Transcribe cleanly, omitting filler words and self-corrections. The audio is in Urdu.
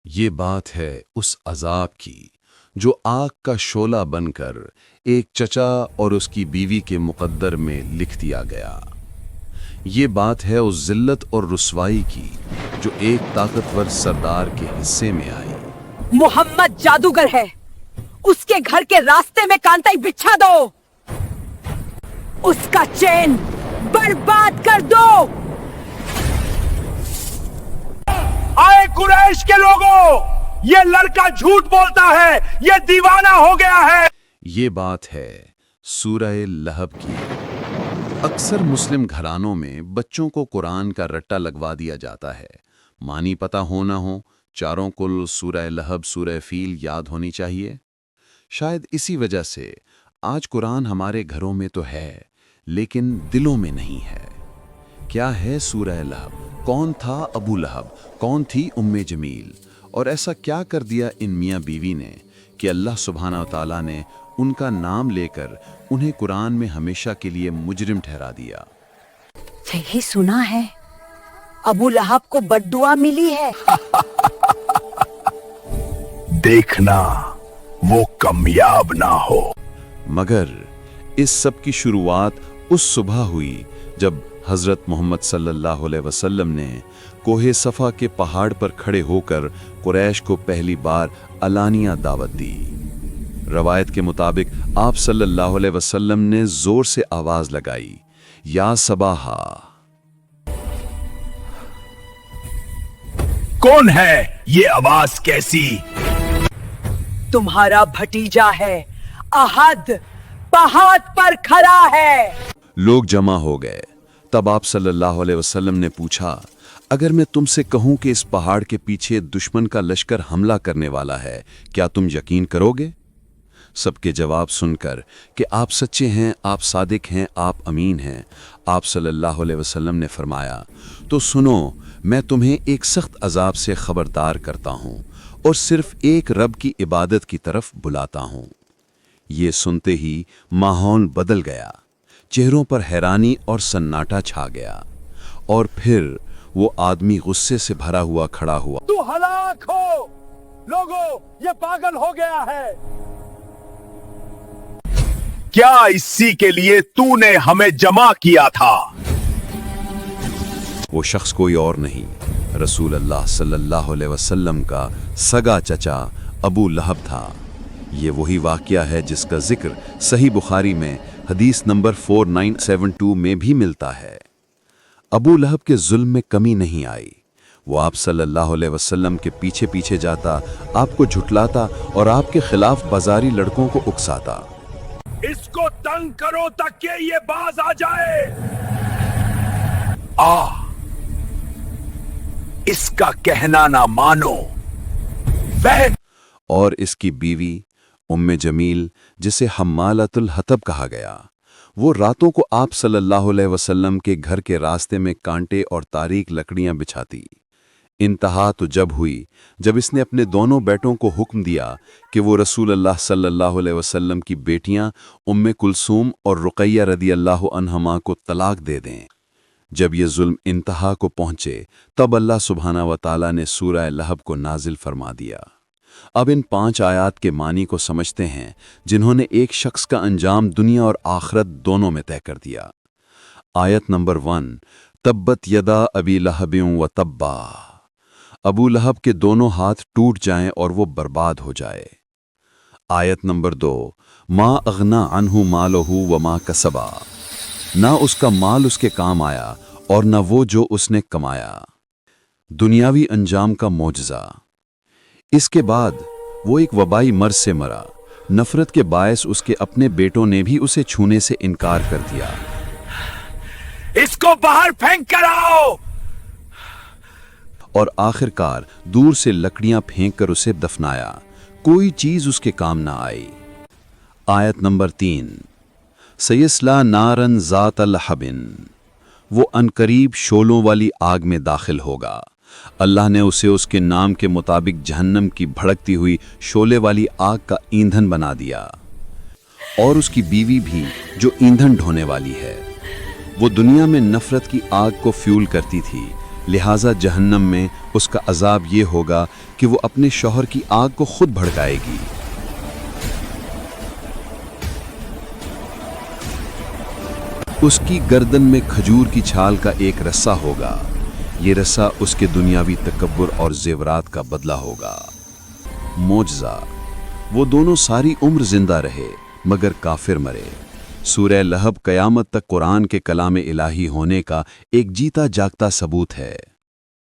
یہ بات ہے اس عذاب کی جو آگ کا شعلہ بن کر ایک چچا اور اس کی بیوی کے مقدر میں لکھ دیا گیا۔ یہ بات ہے اس ذلت اور رسوائی کی جو ایک طاقتور سردار کے حصے میں آئی۔ محمد جادوگر ہے، اس کے گھر کے راستے میں کانٹے بچھا دو، اس کا چین برباد کر دو۔ آئے قریش کے لوگوں، یہ لڑکا جھوٹ بولتا ہے، یہ دیوانہ ہو گیا ہے۔ یہ بات ہے سورہ لہب کی۔ اکثر مسلم گھرانوں میں بچوں کو قرآن کا رٹا لگوا دیا جاتا ہے۔ معنی پتہ ہو نہ ہو، چاروں کل سورہ لہب سورہ فیل یاد ہونی چاہیے۔ شاید اسی وجہ سے آج قرآن ہمارے گھروں میں تو ہے لیکن دلوں میں نہیں ہے۔ کیا ہے سورہ لہب؟ کون تھا ابو لہب؟ کون تھی ام جمیل؟ اور ایسا کیا کر دیا ان میاں بیوی نے کہ اللہ سبحانہ و تعالیٰ نے ان کا نام لے کر انہیں قرآن میں ہمیشہ کے لیے مجرم ٹھہرا دیا؟ یہی سنا ہے ابو لہب کو بد دعا ملی ہے۔ دیکھنا وہ کامیاب نہ ہو۔ مگر اس سب کی شروعات اس صبح ہوئی جب حضرت محمد صلی اللہ علیہ وسلم نے کوہ صفا کے پہاڑ پر کھڑے ہو کر قریش کو پہلی بار علانیہ دعوت دی۔ روایت کے مطابق آپ صلی اللہ علیہ وسلم نے زور سے آواز لگائی، یا صباحا۔ کون ہے یہ آواز کیسی؟ تمہارا بھتیجا ہے، احد پہاڑ پر کھڑا ہے۔ لوگ جمع ہو گئے۔ تب آپ صلی اللہ علیہ وسلم نے پوچھا، اگر میں تم سے کہوں کہ اس پہاڑ کے پیچھے دشمن کا لشکر حملہ کرنے والا ہے، کیا تم یقین کرو گے؟ سب کے جواب سن کر کہ آپ سچے ہیں، آپ صادق ہیں، آپ امین ہیں، آپ صلی اللہ علیہ وسلم نے فرمایا، تو سنو، میں تمہیں ایک سخت عذاب سے خبردار کرتا ہوں اور صرف ایک رب کی عبادت کی طرف بلاتا ہوں۔ یہ سنتے ہی ماحول بدل گیا، چہروں پر حیرانی اور سناٹا چھا گیا، اور پھر وہ آدمی غصے سے بھرا ہوا کھڑا ہوا۔ تو ہلاک ہو لوگوں، یہ پاگل ہو گیا ہے۔ کیا اسی کے لیے تو نے ہمیں جمع کیا تھا؟ وہ شخص کوئی اور نہیں، رسول اللہ صلی اللہ علیہ وسلم کا سگا چچا ابو لہب تھا۔ یہ وہی واقعہ ہے جس کا ذکر صحیح بخاری میں حدیث نمبر 4972 میں بھی ملتا ہے۔ ابو لہب کے ظلم میں کمی نہیں آئی۔ وہ آپ صلی اللہ علیہ وسلم کے پیچھے پیچھے جاتا، آپ کو جھٹلاتا اور آپ کے خلاف بازاری لڑکوں کو اکساتا۔ اس کو تنگ کرو تاکہ یہ باز آ جائے۔ اس کا کہنا نہ مانو۔ اور اس کی بیوی ام جمیل، جسے حمالۃ الحطب کہا گیا، وہ راتوں کو آپ صلی اللہ علیہ وسلم کے گھر کے راستے میں کانٹے اور تاریک لکڑیاں بچھاتی۔ انتہا تو جب ہوئی جب اس نے اپنے دونوں بیٹوں کو حکم دیا کہ وہ رسول اللہ صلی اللہ علیہ وسلم کی بیٹیاں ام کلثوم اور رقیہ رضی اللہ عنہما کو طلاق دے دیں۔ جب یہ ظلم انتہا کو پہنچے تب اللہ سبحانہ و تعالیٰ نے سورہ لہب کو نازل فرما دیا۔ اب ان 5 آیات کے معنی کو سمجھتے ہیں جنہوں نے ایک شخص کا انجام دنیا اور آخرت دونوں میں طے کر دیا۔ آیت نمبر 1، تبت یدا ابی لہب و تبا۔ ابو لہب کے دونوں ہاتھ ٹوٹ جائیں اور وہ برباد ہو جائے۔ آیت نمبر 2، ما اغنا عنہ مالہ وما کسبا۔ نہ اس کا مال اس کے کام آیا اور نہ وہ جو اس نے کمایا۔ دنیاوی انجام کا معجزہ۔ اس کے بعد وہ ایک وبائی مرض سے مرا۔ نفرت کے باعث اس کے اپنے بیٹوں نے بھی اسے چھونے سے انکار کر دیا۔ اس کو باہر پھینک کر آؤ۔ اور آخر کار دور سے لکڑیاں پھینک کر اسے دفنایا، کوئی چیز اس کے کام نہ آئی۔ آیت نمبر 3، سیصلی نارا ذات لہب۔ وہ عنقریب شعلوں والی آگ میں داخل ہوگا۔ اللہ نے اسے اس کے نام کے مطابق جہنم کی بھڑکتی ہوئی شعلے والی آگ کا ایندھن بنا دیا، اور اس کی بیوی بھی جو ایندھن ڈھونے والی ہے۔ وہ دنیا میں نفرت کی آگ کو فیول کرتی تھی، لہٰذا جہنم میں اس کا عذاب یہ ہوگا کہ وہ اپنے شوہر کی آگ کو خود بھڑکائے گی۔ اس کی گردن میں کھجور کی چھال کا ایک رسہ ہوگا، یہ رسہ اس کے دنیاوی تکبر اور زیورات کا بدلہ ہوگا۔ معجزہ، وہ دونوں ساری عمر زندہ رہے مگر کافر مرے۔ سورہ لہب قیامت تک قرآن کے کلام الہی ہونے کا ایک جیتا جاگتا ثبوت ہے۔